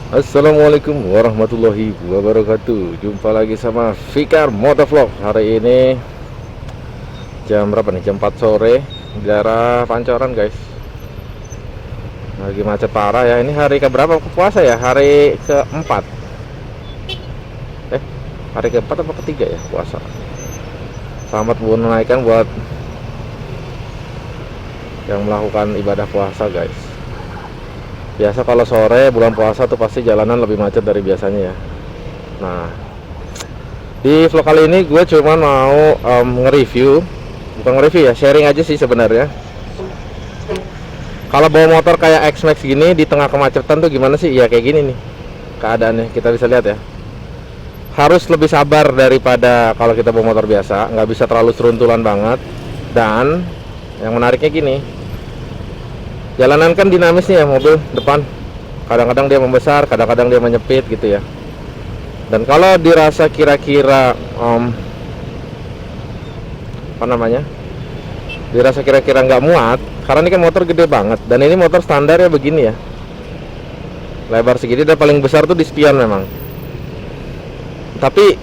Assalamualaikum warahmatullahi wabarakatuh. Jumpa lagi sama Fikar Motovlog. Hari ini jam berapa nih? Jam 4 sore di daerah Pancoran, guys. Lagi macet parah ya. Ini hari ke berapa puasa ya? Hari keempat. Hari keempat apa ketiga ya puasa? Selamat menunaikan buat yang melakukan ibadah puasa, guys. Biasa kalau sore bulan puasa tuh pasti jalanan lebih macet dari biasanya ya. Nah, di vlog kali ini gue cuma mau nge-review, bukan nge-review ya, sharing aja sih sebenarnya. Kalau bawa motor kayak X-Max gini di tengah kemacetan tuh gimana sih? Ya kayak gini nih keadaannya, kita bisa lihat ya. Harus lebih sabar daripada kalau kita bawa motor biasa, nggak bisa terlalu seruntulan banget. Dan yang menariknya gini, jalanan kan dinamis nih ya, mobil depan kadang-kadang dia membesar, kadang-kadang dia menyempit gitu ya. Dan kalau dirasa kira-kira apa namanya, dirasa kira-kira nggak muat, karena ini kan motor gede banget, dan ini motor standar ya begini ya, lebar segini, dan paling besar tuh di spion memang. Tapi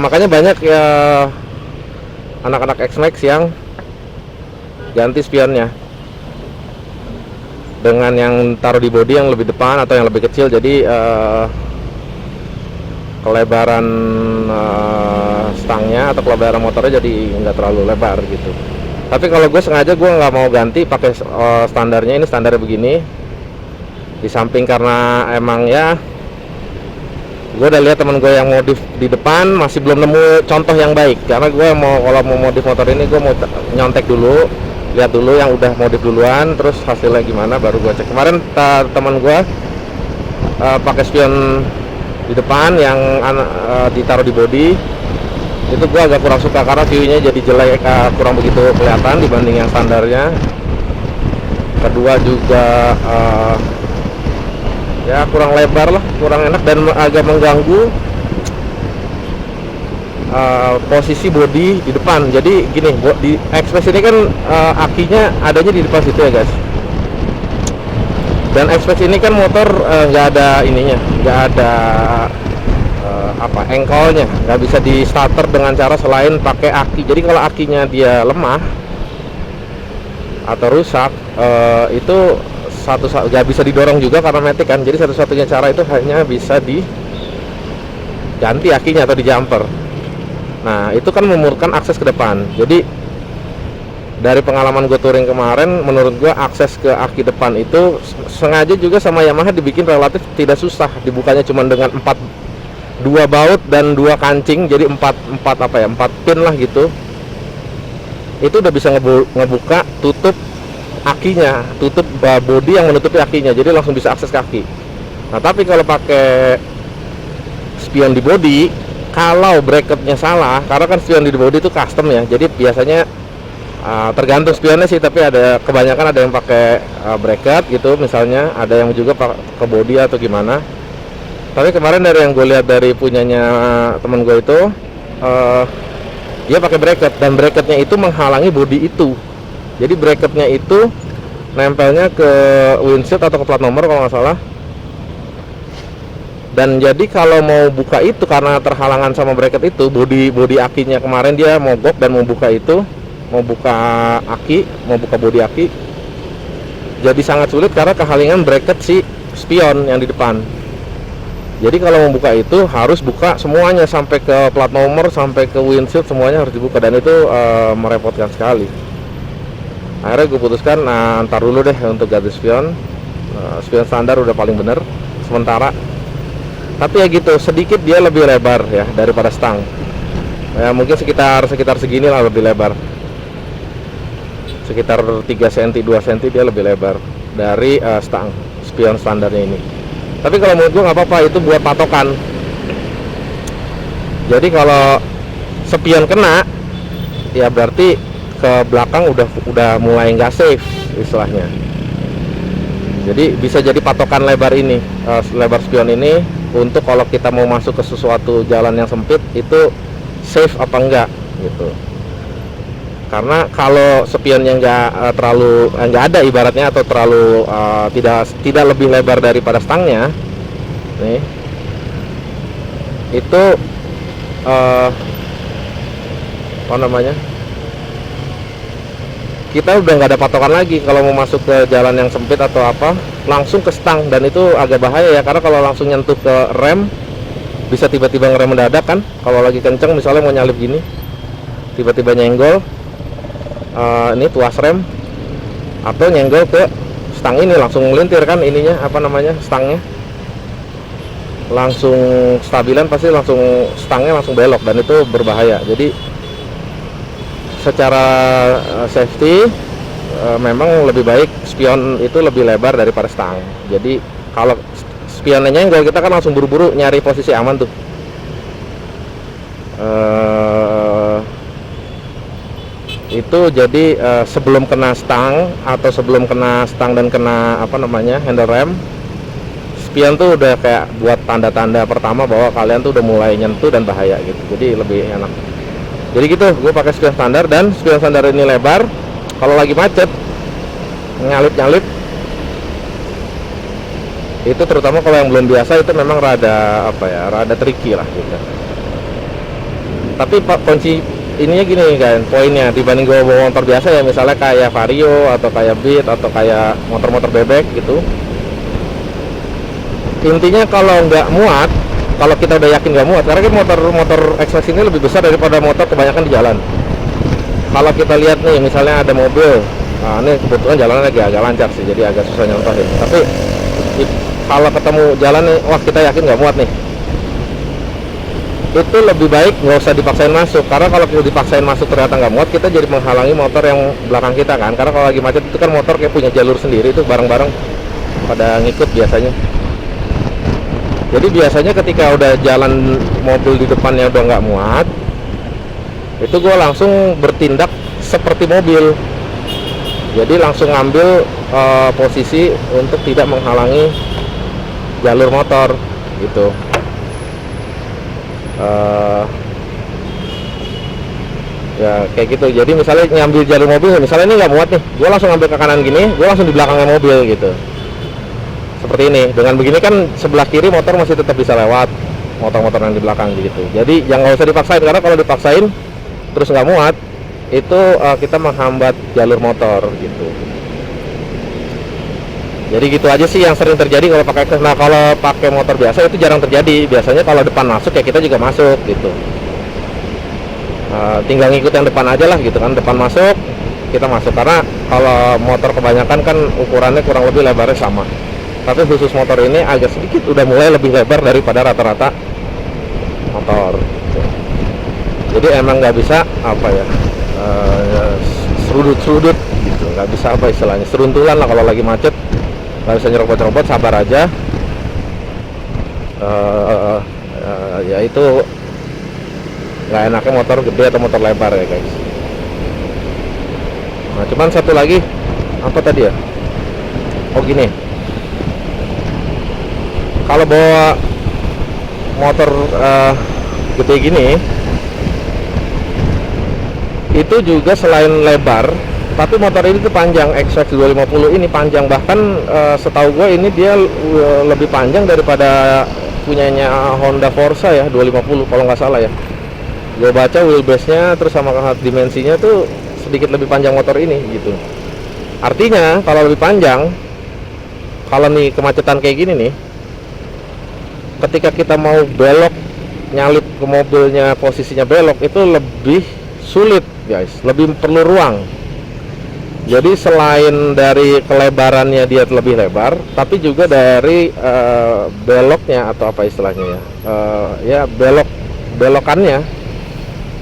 makanya banyak ya anak-anak X-Max yang ganti spionnya dengan yang taruh di bodi yang lebih depan atau yang lebih kecil, jadi kelebaran stangnya atau kelebaran motornya jadi nggak terlalu lebar gitu. Tapi kalau gue sengaja gue nggak mau ganti pakai standarnya, ini standarnya begini. Di samping karena emang ya gue udah lihat teman gue yang modif di depan masih belum nemu contoh yang baik, karena gue mau, kalau mau modif motor ini gue mau nyontek dulu, lihat dulu yang udah modif duluan, terus hasilnya gimana baru gue cek. Kemarin teman gue pakai spion di depan yang ditaruh di bodi, itu gue agak kurang suka karena view-nya jadi jelek, kurang begitu kelihatan dibanding yang standarnya. Kedua juga ya kurang lebar lah, kurang enak, dan agak mengganggu posisi bodi di depan. Jadi gini, di Express ini kan akinya adanya di depan situ ya guys. Dan Express ini kan motor nggak ada ininya, nggak ada engkolnya, nggak bisa di starter dengan cara selain pakai aki. Jadi kalau akinya dia lemah atau rusak, itu nggak bisa didorong juga karena matic kan. Jadi satu-satunya cara itu hanya bisa diganti akinya atau di jumper. Nah itu kan memurkan akses ke depan. Jadi dari pengalaman gue touring kemarin, menurut gue akses ke aki depan itu sengaja juga sama Yamaha dibikin relatif tidak susah. Dibukanya cuma dengan 2 baut dan 2 kancing, jadi 4 pin lah gitu. Itu udah bisa ngebuka tutup akinya, tutup bodi yang menutupi akinya, jadi langsung bisa akses kaki. Nah tapi kalau pakai spion di bodi, kalau bracketnya salah, karena kan spion di bodi itu custom ya, jadi biasanya tergantung spionnya sih, tapi ada kebanyakan ada yang pakai bracket gitu misalnya, ada yang juga ke bodi atau gimana. Tapi kemarin dari yang gue lihat dari punyanya temen gue itu, dia pakai bracket, dan bracketnya itu menghalangi bodi itu. Jadi bracketnya itu nempelnya ke windshield atau ke plat nomor kalau nggak salah. Dan jadi kalau mau buka itu, karena terhalangan sama bracket itu, bodi akinya kemarin dia mogok dan mau buka itu, mau buka aki, mau buka bodi aki, jadi sangat sulit karena kehalangan bracket si spion yang di depan. Jadi kalau mau buka itu harus buka semuanya sampai ke plat nomor, sampai ke windshield, semuanya harus dibuka, dan itu merepotkan sekali. Akhirnya gue putuskan, ntar dulu deh untuk ganti spion. Spion standar udah paling bener sementara. Tapi ya gitu, sedikit dia lebih lebar ya daripada stang. Ya mungkin sekitar segini lah lebih lebar. Sekitar 3 cm, 2 cm dia lebih lebar dari stang spion standarnya ini. Tapi kalau menurut gue nggak apa-apa, itu buat patokan. Jadi kalau spion kena, ya berarti ke belakang udah mulai nggak safe istilahnya. Jadi bisa jadi patokan lebar ini, lebar spion ini, untuk kalau kita mau masuk ke sesuatu jalan yang sempit itu safe apa enggak gitu. Karena kalau spionnya nggak ada ibaratnya, atau terlalu tidak lebih lebar daripada stangnya, nih itu apa namanya, kita udah nggak ada patokan lagi kalau mau masuk ke jalan yang sempit atau apa, langsung ke stang. Dan itu agak bahaya ya, karena kalau langsung nyentuh ke rem bisa tiba-tiba ngerem mendadak kan. Kalau lagi kenceng misalnya mau nyalip gini, tiba-tiba nyenggol ini tuas rem, atau nyenggol ke stang ini, langsung melintir kan ininya, apa namanya, stangnya langsung stabilan, pasti langsung stangnya langsung belok, dan itu berbahaya. Jadi secara safety memang lebih baik spion itu lebih lebar daripada stang. Jadi kalau spionnya nyenggol, kita kan langsung buru-buru nyari posisi aman tuh. Itu jadi sebelum kena stang atau sebelum kena stang dan kena apa namanya handle rem, spion tuh udah kayak buat tanda-tanda pertama bahwa kalian tuh udah mulai nyentuh dan bahaya gitu. Jadi lebih enak. Jadi gitu, gue pakai spion standar, dan spion standar ini lebar. Kalau lagi macet, nyalip-nyalip, itu terutama kalau yang belum biasa itu memang rada apa ya, rada tricky lah gitu. Tapi kunci ininya gini kan, poinnya dibanding gue bawa motor biasa ya, misalnya kayak Vario atau kayak Beat atau kayak motor-motor bebek gitu. Intinya kalau nggak muat, kalau kita udah yakin nggak muat, karena kan motor X-Max ini lebih besar daripada motor kebanyakan di jalan. Kalau kita lihat nih, misalnya ada mobil, nah ini kebetulan jalannya lagi agak lancar sih, jadi agak susah nyontohin. Tapi kalau ketemu jalan nih, wah kita yakin nggak muat nih, itu lebih baik nggak usah dipaksain masuk. Karena kalau kita dipaksain masuk ternyata nggak muat, kita jadi menghalangi motor yang belakang kita kan. Karena kalau lagi macet itu kan motor kayak punya jalur sendiri, itu bareng-bareng pada ngikut biasanya. Jadi biasanya ketika udah jalan mobil di depannya udah nggak muat, itu gue langsung bertindak seperti mobil. Jadi langsung ngambil posisi untuk tidak menghalangi jalur motor gitu. Ya kayak gitu. Jadi misalnya ngambil jalur mobil, misalnya ini nggak muat nih, gue langsung ngambil ke kanan gini, gue langsung di belakangnya mobil gitu. Seperti ini. Dengan begini kan sebelah kiri motor masih tetap bisa lewat, motor-motor yang di belakang gitu. Jadi yang nggak usah dipaksain, karena kalau dipaksain terus nggak muat, itu kita menghambat jalur motor gitu. Jadi gitu aja sih yang sering terjadi kalau pakai. Nah kalau pakai motor biasa itu jarang terjadi. Biasanya kalau depan masuk ya kita juga masuk gitu. Tinggal ngikut yang depan aja lah gitu kan. Depan masuk, kita masuk. Karena kalau motor kebanyakan kan ukurannya kurang lebih lebarnya sama. Tapi khusus motor ini agak sedikit udah mulai lebih lebar daripada rata-rata motor. Jadi emang nggak bisa apa ya, serudut-serudut gitu. Nggak bisa apa istilahnya, seruntulan lah kalau lagi macet. Nggak bisa nyerobot-nyerobot, sabar aja. Ya itu nggak enaknya motor gede atau motor lebar ya guys. Nah cuman satu lagi, apa tadi ya, oh gini, kalau bawa motor gede gini, itu juga selain lebar, tapi motor ini tuh panjang. X-Max 250 ini panjang, bahkan setahu gue ini dia lebih panjang daripada punyanya Honda Forza ya, 250 kalau nggak salah ya. Gue baca wheelbase-nya terus sama dimensinya tuh sedikit lebih panjang motor ini gitu. Artinya kalau lebih panjang, kalau nih kemacetan kayak gini nih, ketika kita mau belok nyalip ke mobilnya, posisinya belok itu lebih sulit guys, lebih perlu ruang. Jadi selain dari kelebarannya dia lebih lebar, tapi juga dari beloknya atau apa istilahnya ya, belokannya,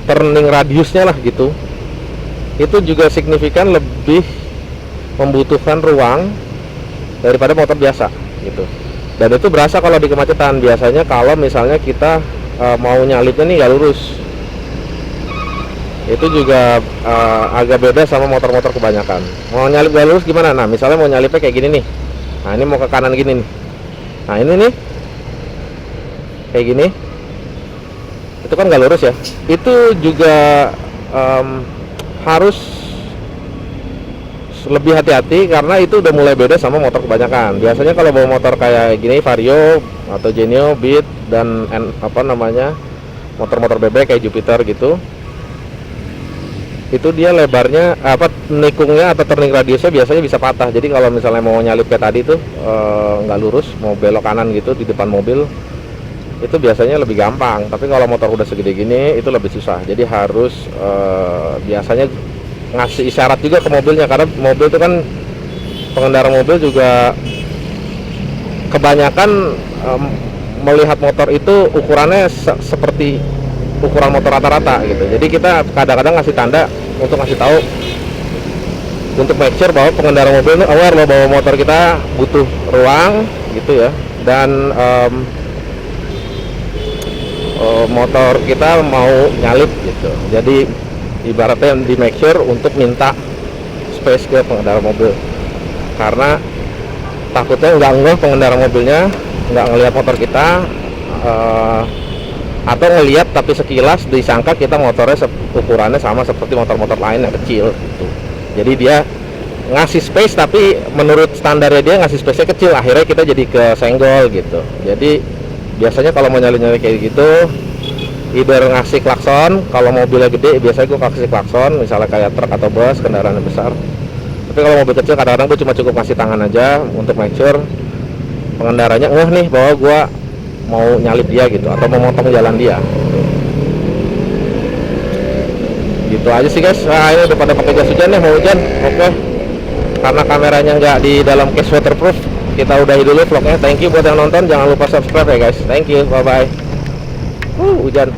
turning radiusnya lah gitu, itu juga signifikan lebih membutuhkan ruang daripada motor biasa gitu. Dan itu berasa kalau di kemacetan. Biasanya kalau misalnya kita mau nyalipnya nih nggak lurus, itu juga agak beda sama motor-motor kebanyakan. Mau nyalip gak lurus gimana? Nah misalnya mau nyalipnya kayak gini nih, nah ini mau ke kanan gini nih, nah ini nih kayak gini, itu kan gak lurus ya. Itu juga harus lebih hati-hati karena itu udah mulai beda sama motor kebanyakan. Biasanya kalau bawa motor kayak gini Vario atau Genio, Beat dan motor-motor bebek kayak Jupiter gitu, itu dia lebarnya nikungnya atau turning radiusnya biasanya bisa patah. Jadi kalau misalnya mau nyalip kayak tadi tuh nggak lurus, mau belok kanan gitu di depan mobil, itu biasanya lebih gampang. Tapi kalau motor udah segede gini itu lebih susah. Jadi harus biasanya ngasih isyarat juga ke mobilnya, karena mobil itu kan, pengendara mobil juga kebanyakan melihat motor itu ukurannya seperti ukuran motor rata-rata gitu. Jadi kita kadang-kadang ngasih tanda untuk ngasih tahu, untuk make sure bahwa pengendara mobil itu aware bahwa motor kita butuh ruang gitu ya, dan motor kita mau nyalip gitu. Jadi ibaratnya di make sure untuk minta space ke pengendara mobil, karena takutnya nggak pengendara mobilnya nggak ngelihat motor kita, atau ngelihat tapi sekilas disangka kita motornya ukurannya sama seperti motor-motor lain yang kecil gitu. Jadi dia ngasih space tapi menurut standarnya dia ngasih space-nya kecil, akhirnya kita jadi kesenggol gitu. Jadi biasanya kalau mau nyali-nyali kayak gitu, either ngasih klakson. Kalau mobilnya gede biasanya gue kasih klakson, misalnya kayak truk atau bus, kendaraan besar. Tapi kalau mobil kecil kadang-kadang gue cuma cukup ngasih tangan aja untuk make sure pengendaranya ngeh nih bahwa gue mau nyalip dia gitu, atau mau motong jalan dia. Gitu aja sih guys. Nah, ini udah pada pakai jas hujan nih, mau hujan. Oke, karena kameranya nggak di dalam case waterproof, kita udahi dulu vlognya. Thank you buat yang nonton, jangan lupa subscribe ya guys. Thank you, bye bye. Hujan.